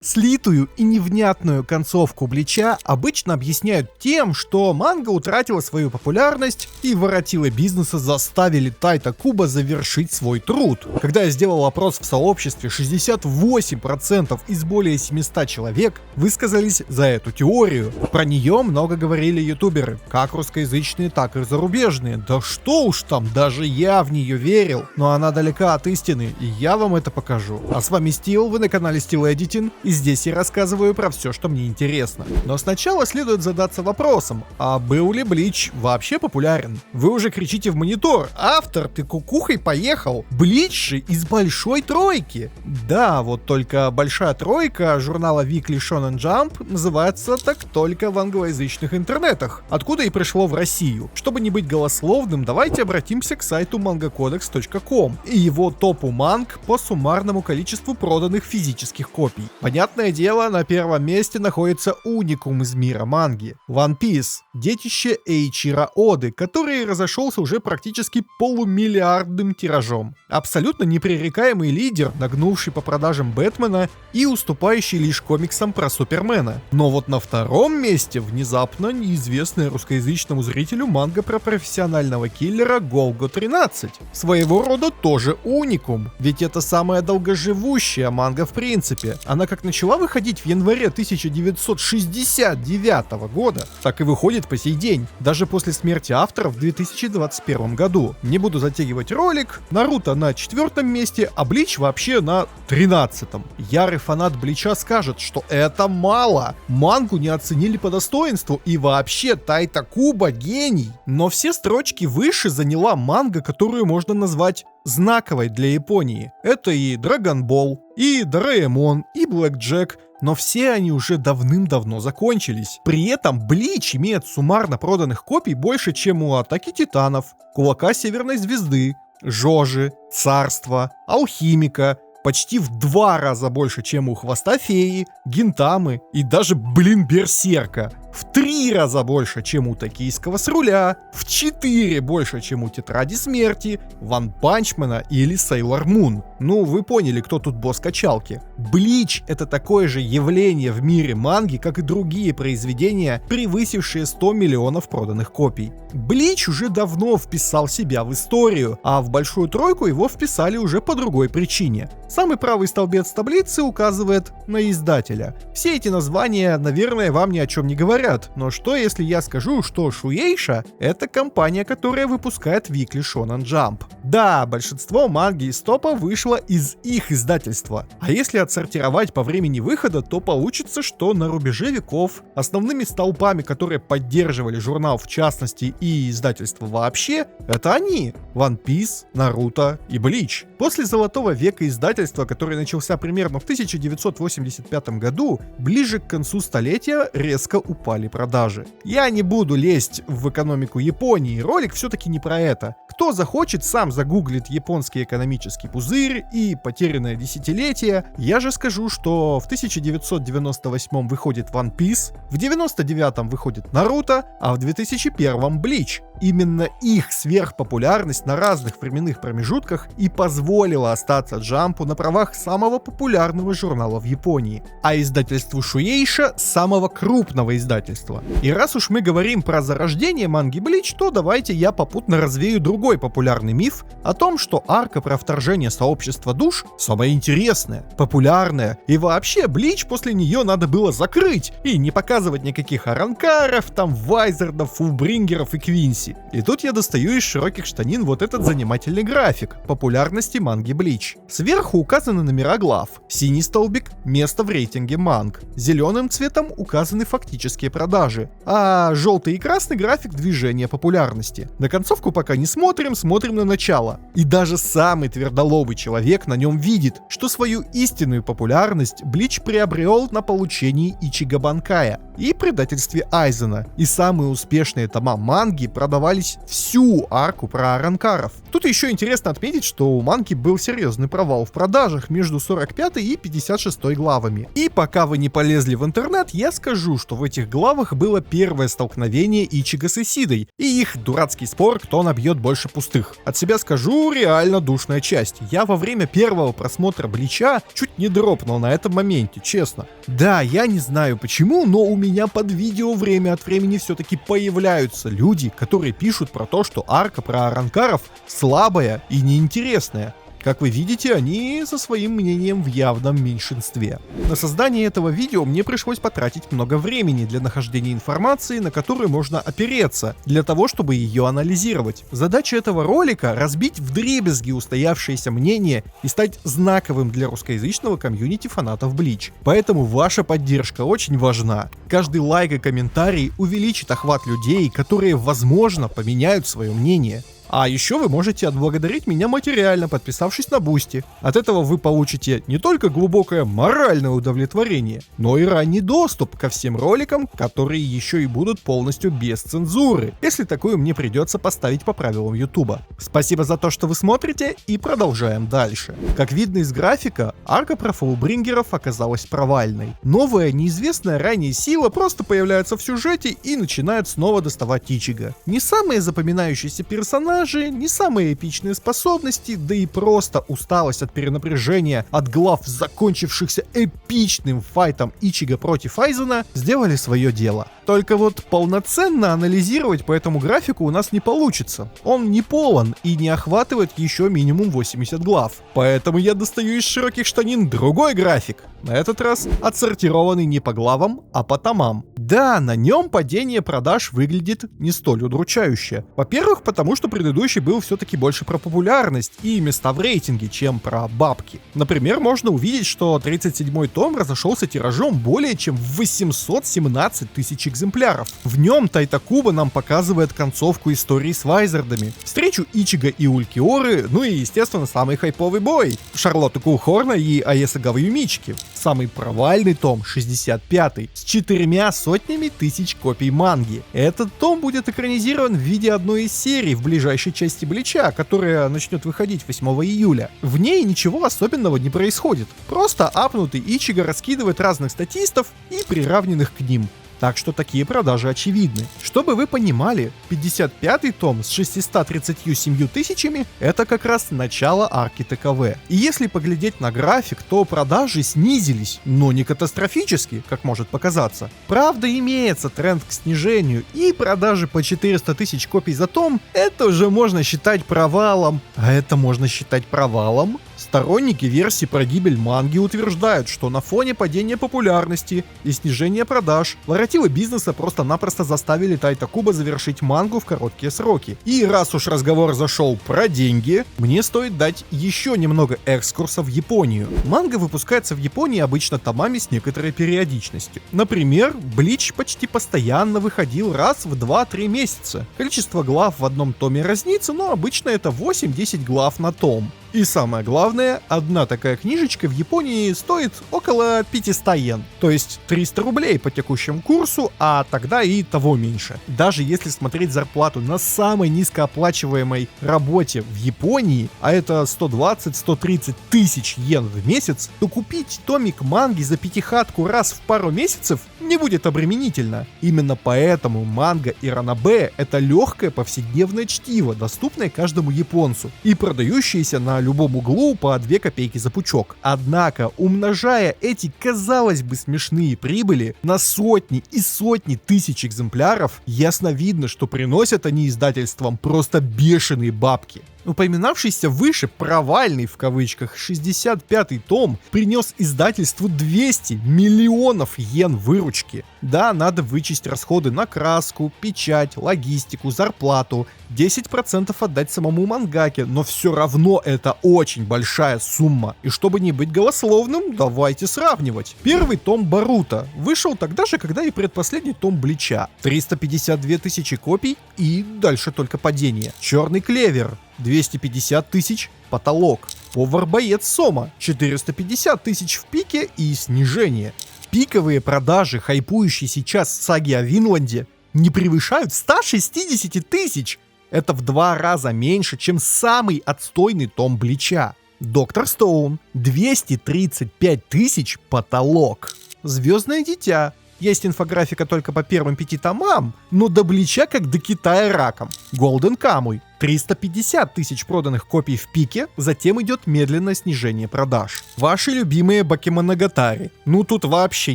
Слитую и невнятную концовку Блича обычно объясняют тем, что манга утратила свою популярность и воротилы бизнеса заставили Тайта Куба завершить свой труд. Когда я сделал опрос в сообществе, 68% из более 700 человек высказались за эту теорию. Про нее много говорили ютуберы, как русскоязычные, так и зарубежные. Да что уж там, даже я в нее верил. Но она далека от истины, и я вам это покажу. А с вами Стил, вы на канале Steel Editing. И здесь я рассказываю про все, что мне интересно. Но сначала следует задаться вопросом, а был ли Блич вообще популярен? Вы уже кричите в монитор: автор, ты кукухой поехал! Блич же из большой тройки! Да, вот только большая тройка журнала Weekly Shonen Jump называется так только в англоязычных интернетах, откуда и пришло в Россию. Чтобы не быть голословным, давайте обратимся к сайту mangacodex.com и его топу манг по суммарному количеству проданных физических копий. Понятное дело, на первом месте находится уникум из мира манги — One Piece, детище Эйчиро Оды, который разошелся уже практически полумиллиардным тиражом. Абсолютно непререкаемый лидер, нагнувший по продажам Бэтмена и уступающий лишь комиксам про Супермена. Но вот на втором месте внезапно неизвестная русскоязычному зрителю манга про профессионального киллера Голго 13. Своего рода тоже уникум, ведь это самая долгоживущая манга в принципе. Она как начала выходить в январе 1969 года, так и выходит по сей день, даже после смерти автора в 2021 году. Не буду затягивать ролик, Наруто на 4 месте, а Блич вообще на 13-м. Ярый фанат Блича скажет, что это мало, мангу не оценили по достоинству и вообще Тайта Куба гений. Но все строчки выше заняла манга, которую можно назвать знаковой для Японии. Это и Dragon Ball, и Дораэмон, и Блэк Джек, но все они уже давным-давно закончились. При этом Блич имеет суммарно проданных копий больше, чем у Атаки Титанов, Кулака Северной Звезды, Жожи, Царства, Алхимика, почти в 2 раза больше, чем у Хвоста Феи, Гинтамы и даже, Берсерка. В 3 раза больше, чем у Токийского с руля, в 4 больше, чем у Тетради Смерти, Ван Панчмена или Сейлор Мун. Ну, вы поняли, кто тут босс качалки. Блич — это такое же явление в мире манги, как и другие произведения, превысившие 100 миллионов проданных копий. Блич уже давно вписал себя в историю, а в большую тройку его вписали уже по другой причине. Самый правый столбец таблицы указывает на издателя. Все эти названия, наверное, вам ни о чем не говорят. Но что если я скажу, что Shueisha — это компания, которая выпускает Weekly Shonen Jump? Да, большинство манги из топа вышло из их издательства. А если отсортировать по времени выхода, то получится, что на рубеже веков основными столпами, которые поддерживали журнал в частности и издательство вообще, это они — One Piece, Наруто и Блич. После золотого века издательства, который начался примерно в 1985 году, ближе к концу столетия резко упали продажи. Я не буду лезть в экономику Японии, ролик все-таки не про это. Кто захочет, сам загуглит японский экономический пузырь и потерянное десятилетие. Я же скажу, что в 1998 выходит One Piece, в 1999 выходит Наруто, а в 2001 Блич. Именно их сверхпопулярность на разных временных промежутках и позволила остаться Джампу на правах самого популярного журнала в Японии, а издательству Shueisha — самого крупного издательства. И раз уж мы говорим про зарождение манги Блич, то давайте я попутно развею другой популярный миф о том, что арка про вторжение сообщества душ самая интересная, популярная, и вообще Блич после нее надо было закрыть и не показывать никаких Аранкаров, там Вайзардов, Фулбрингеров и Квинси. И тут я достаю из широких штанин вот этот занимательный график популярности манги Блич. Сверху указаны номера глав, синий столбик — место в рейтинге манг, зеленым цветом указаны фактические продажи, а желтый и красный — график движения популярности. На концовку пока не смотрим на начало. И даже самый твердолобый человек на нем видит, что свою истинную популярность Блич приобрел на получении Ичиго Банкая. и предательстве Айзена. И самые успешные тома манги продавались всю арку про Арранкаров. Тут еще интересно отметить, что у манги был серьезный провал в продажах между 45 и 56 главами. И пока вы не полезли в интернет, я скажу, что в этих главах было первое столкновение Ичиго с Исидой и их дурацкий спор, кто набьет больше пустых. От себя скажу, реально душная часть. Я во время первого просмотра Блича чуть не дропнул на этом моменте, честно. Да, я не знаю почему, но у меня под видео время от времени все-таки появляются люди, которые пишут про то, что арка про Арранкаров слабая и неинтересная. Как вы видите, они со своим мнением в явном меньшинстве. На создание этого видео мне пришлось потратить много времени для нахождения информации, на которую можно опереться, для того, чтобы ее анализировать. Задача этого ролика — разбить вдребезги устоявшееся мнение и стать знаковым для русскоязычного комьюнити фанатов Блич. Поэтому ваша поддержка очень важна. Каждый лайк и комментарий увеличит охват людей, которые, возможно, поменяют свое мнение. А еще вы можете отблагодарить меня материально, подписавшись на Бусти. От этого вы получите не только глубокое моральное удовлетворение, но и ранний доступ ко всем роликам, которые еще и будут полностью без цензуры, если такую мне придется поставить по правилам Ютуба. Спасибо за то, что вы смотрите, и продолжаем дальше. Как видно из графика, арка про Фуллбрингеров оказалась провальной. Новая, неизвестная ранее сила просто появляется в сюжете и начинает снова доставать Ичиго. Не самые запоминающиеся персонажи, не самые эпичные способности, да и просто усталость от перенапряжения от глав, закончившихся эпичным файтом Ичиго против Айзена, сделали свое дело. Только вот полноценно анализировать по этому графику у нас не получится. Он не полон и не охватывает еще минимум 80 глав. Поэтому я достаю из широких штанин другой график. На этот раз отсортированный не по главам, а по томам. Да, на нем падение продаж выглядит не столь удручающе. Во-первых, потому что предыдущий был все-таки больше про популярность и места в рейтинге, чем про бабки. Например, можно увидеть, что 37-й том разошелся тиражом более чем в 817 тысяч экземпляров. В нем Тайтакуба нам показывает концовку истории с Вайзардами, встречу Ичиго и Улькиоры, ну и, естественно, самый хайповый бой — Шарлотты Кулхорна и Аесагавы Юмичики. Самый провальный том, 65-й, с 400 тысяч копий манги. Этот том будет экранизирован в виде одной из серий в ближайшей части Блича, которая начнет выходить 8 июля. В ней ничего особенного не происходит. Просто апнутый Ичиго раскидывает разных статистов и приравненных к ним. Так что такие продажи очевидны. Чтобы вы понимали, 55-й том с 637 тысячами — это как раз начало арки ТКВ. И если поглядеть на график, то продажи снизились, но не катастрофически, как может показаться. Правда, имеется тренд к снижению, и продажи по 400 тысяч копий за том — это уже можно считать провалом. А это можно считать провалом? Сторонники версии про гибель манги утверждают, что на фоне падения популярности и снижения продаж лоративы бизнеса просто-напросто заставили Тайтакуба завершить мангу в короткие сроки. И раз уж разговор зашел про деньги, мне стоит дать еще немного экскурса в Японию. Манга выпускается в Японии обычно томами с некоторой периодичностью. Например, Блич почти постоянно выходил раз в 2-3 месяца. Количество глав в одном томе разнится, но обычно это 8-10 глав на том. И самое главное, одна такая книжечка в Японии стоит около 500 йен, то есть 300 рублей по текущему курсу, а тогда и того меньше. Даже если смотреть зарплату на самой низкооплачиваемой работе в Японии, а это 120-130 тысяч йен в месяц, то купить томик манги за пятихатку раз в пару месяцев не будет обременительно. Именно поэтому манга и ранобэ — это легкое повседневное чтиво, доступное каждому японцу и продающееся на любом углу по 2 копейки за пучок. Однако, умножая эти, казалось бы, смешные прибыли на сотни и сотни тысяч экземпляров, ясно видно, что приносят они издательствам просто бешеные бабки. Упоминавшийся выше провальный в кавычках 65-й том принес издательству 200 миллионов йен выручки. Да, надо вычесть расходы на краску, печать, логистику, зарплату, 10% отдать самому мангаке, но все равно это очень большая сумма. И чтобы не быть голословным, давайте сравнивать. Первый том Боруто вышел тогда же, когда и предпоследний том Блича. 352 тысячи копий и дальше только падение. Черный клевер. 250 тысяч, потолок. Повар-боец Сома, 450 тысяч в пике и снижение. Пиковые продажи, хайпующие сейчас саги о Винланде, не превышают 160 тысяч. Это в 2 раза меньше, чем самый отстойный том Блича. Доктор Стоун 235 тысяч потолок. Звездное дитя. Есть инфографика только по первым 5 томам, но до Блича как до Китая раком. Голден Камуй 350 тысяч проданных копий в пике, затем идет медленное снижение продаж. Ваши любимые Бакемоногатари. Ну тут вообще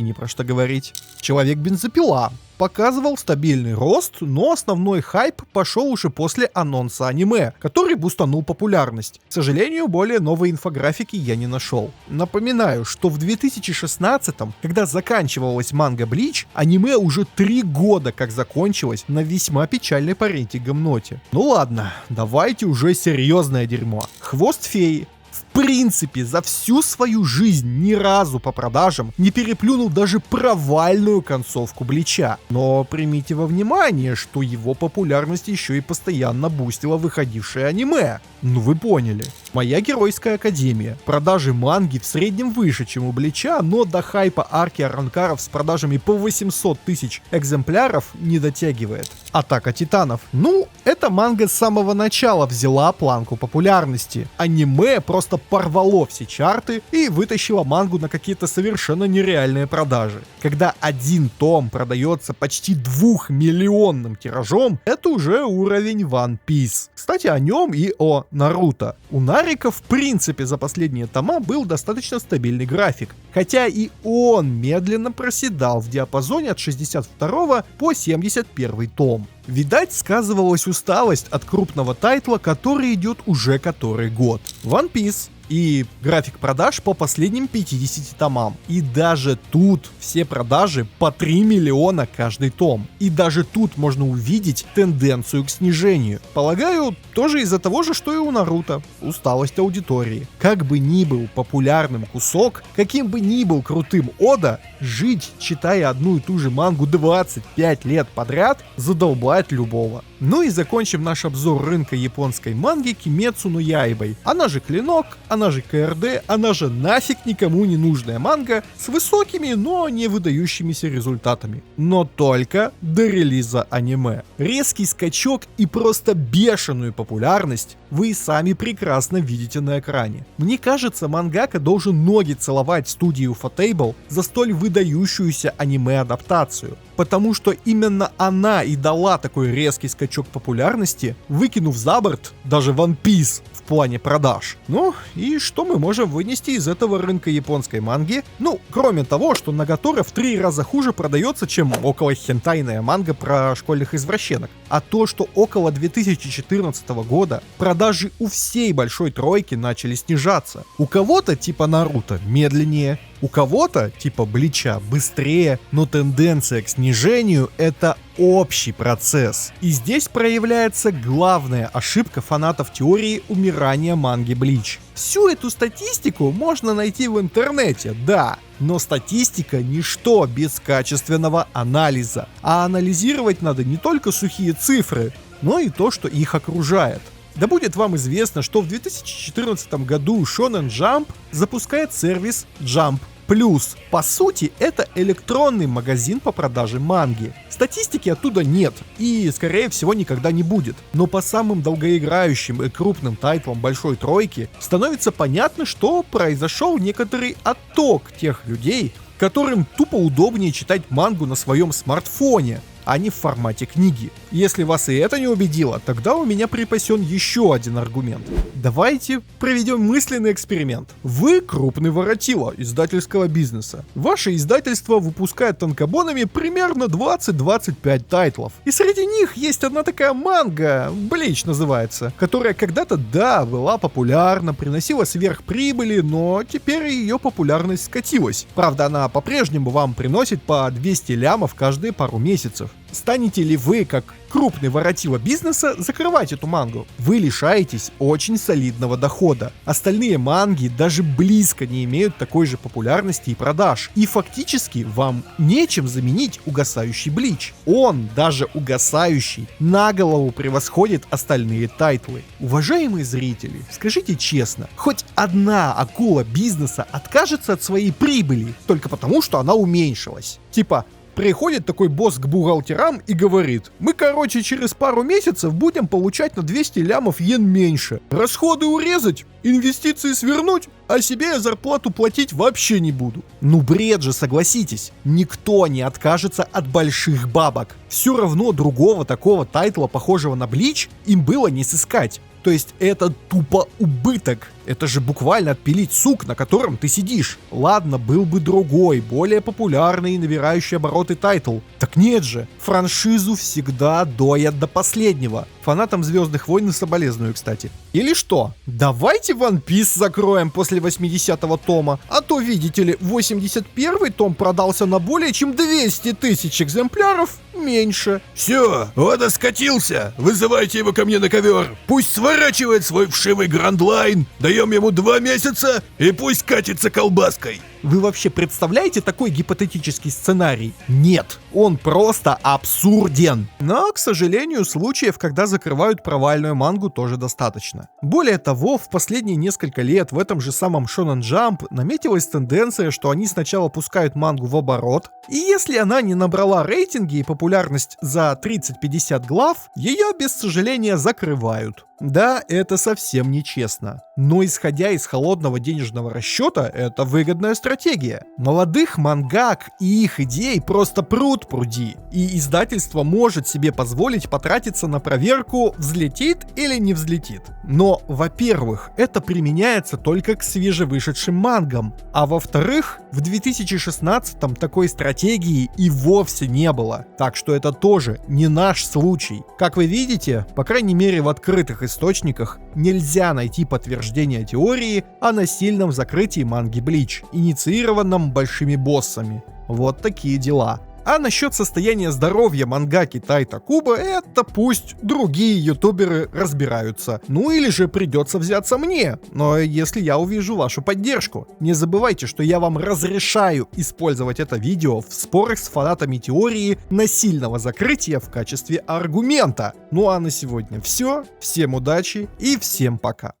не про что говорить. Человек-бензопила показывал стабильный рост, но основной хайп пошел уже после анонса аниме, который бустанул популярность. К сожалению, более новой инфографики я не нашел. Напоминаю, что в 2016-м, когда заканчивалась манга Блич, аниме уже 3 года как закончилось на весьма печальной по рейтингам ноте. Ну ладно, давайте уже серьезное дерьмо. Хвост феи. В принципе, за всю свою жизнь ни разу по продажам не переплюнул даже провальную концовку Блича. Но примите во внимание, что его популярность еще и постоянно бустила выходившее аниме. Ну вы поняли. Моя геройская академия. Продажи манги в среднем выше, чем у Блича, но до хайпа арки Арранкаров с продажами по 800 тысяч экземпляров не дотягивает. Атака титанов. Ну, эта манга с самого начала взяла планку популярности. Аниме просто порвало все чарты и вытащило мангу на какие-то совершенно нереальные продажи. Когда один том продается почти 2-миллионным тиражом, это уже уровень One Piece. Кстати, о нем и о Наруто. У Нарика в принципе за последние тома был достаточно стабильный график, хотя и он медленно проседал в диапазоне от 62 по 71 том. Видать, сказывалась усталость от крупного тайтла, который идет уже который год. One Piece. И график продаж по последним 50 томам. И даже тут все продажи по 3 миллиона каждый том. И даже тут можно увидеть тенденцию к снижению. Полагаю, тоже из-за того же, что и у Наруто. Усталость аудитории. Как бы ни был популярным кусок, каким бы ни был крутым Ода, жить, читая одну и ту же мангу 25 лет подряд, задолбает любого. Ну и закончим наш обзор рынка японской манги Кимецу но Яйбой. Она же Клинок, она же КРД, она же нафиг никому не нужная манга с высокими, но не выдающимися результатами. Но только до релиза аниме. Резкий скачок и просто бешеную популярность вы и сами прекрасно видите на экране. Мне кажется, мангака должен ноги целовать студии Ufotable за столь выдающуюся аниме-адаптацию. Потому что именно она и дала такой резкий скачок популярности, выкинув за борт даже One Piece в плане продаж. Ну, и что мы можем вынести из этого рынка японской манги? Ну, кроме того, что Нагатора в 3 раза хуже продается, чем около хентайная манга про школьных извращенок. А то, что около 2014 года продажи у всей большой тройки начали снижаться. У кого-то, типа Наруто, медленнее, у кого-то, типа Блича, быстрее, но тенденция к снижению — это общий процесс. И здесь проявляется главная ошибка фанатов теории умирания манги Блич. Всю эту статистику можно найти в интернете, да, но статистика — ничто без качественного анализа. А анализировать надо не только сухие цифры, но и то, что их окружает. Да будет вам известно, что в 2014 году Shonen Jump запускает сервис Jump Plus. По сути, это электронный магазин по продаже манги. Статистики оттуда нет и, скорее всего, никогда не будет. Но по самым долгоиграющим и крупным тайтлам большой тройки становится понятно, что произошел некоторый отток тех людей, которым тупо удобнее читать мангу на своем смартфоне, а не в формате книги. Если вас и это не убедило, тогда у меня припасен еще один аргумент. Давайте проведем мысленный эксперимент. Вы крупный воротило издательского бизнеса. Ваше издательство выпускает танкобонами примерно 20-25 тайтлов. И среди них есть одна такая манга, Блич называется, которая когда-то, да, была популярна, приносила сверхприбыли, но теперь ее популярность скатилась. Правда, она по-прежнему вам приносит по 200 лямов каждые пару месяцев. Станете ли вы, как крупный воротило бизнеса, закрывать эту мангу? Вы лишаетесь очень солидного дохода. Остальные манги даже близко не имеют такой же популярности и продаж. И фактически вам нечем заменить угасающий Блич. Он, даже угасающий, на голову превосходит остальные тайтлы. Уважаемые зрители, скажите честно, хоть одна акула бизнеса откажется от своей прибыли только потому, что она уменьшилась? Типа, приходит такой босс к бухгалтерам и говорит: мы, короче, через пару месяцев будем получать на 200 лямов йен меньше. Расходы урезать, инвестиции свернуть, а себе я зарплату платить вообще не буду. Ну бред же, согласитесь. Никто не откажется от больших бабок. Все равно другого такого тайтла, похожего на Блич, им было не сыскать. То есть это тупо убыток. Это же буквально отпилить сук, на котором ты сидишь. Ладно, был бы другой, более популярный и набирающий обороты тайтл. Так нет же, франшизу всегда доят до последнего. Фанатам Звездных войн соболезную, кстати. Или что? Давайте One Piece закроем после 80-го тома. А то, видите ли, 81-й том продался на более чем 200 тысяч экземпляров меньше. Все, он скатился. Вызывайте его ко мне на ковер. Пусть сворачивает свой вшивый грандлайн. Даем ему 2 месяца и пусть катится колбаской. Вы вообще представляете такой гипотетический сценарий? Нет, он просто абсурден. Но, к сожалению, случаев, когда закрывают провальную мангу, тоже достаточно. Более того, в последние несколько лет в этом же самом Shonen Jump наметилась тенденция, что они сначала пускают мангу в оборот, и если она не набрала рейтинги и популярность за 30-50 глав, ее без сожаления закрывают. Да, это совсем нечестно. Но исходя из холодного денежного расчета, это выгодная стратегия. Молодых мангак и их идей просто пруд-пруди. И издательство может себе позволить потратиться на проверку, взлетит или не взлетит. Но, во-первых, это применяется только к свежевышедшим мангам. А во-вторых, в 2016-м такой стратегии и вовсе не было. Так что это тоже не наш случай. Как вы видите, по крайней мере в открытых источниках нельзя найти подтверждение теории о насильном закрытии манги Блич, инициированном большими боссами. Вот такие дела. А насчет состояния здоровья мангаки Тайта Куба, это пусть другие ютуберы разбираются. Ну или же придется взяться мне, но если я увижу вашу поддержку. Не забывайте, что я вам разрешаю использовать это видео в спорах с фанатами теории насильного закрытия в качестве аргумента. Ну а на сегодня все. Всем удачи и всем пока.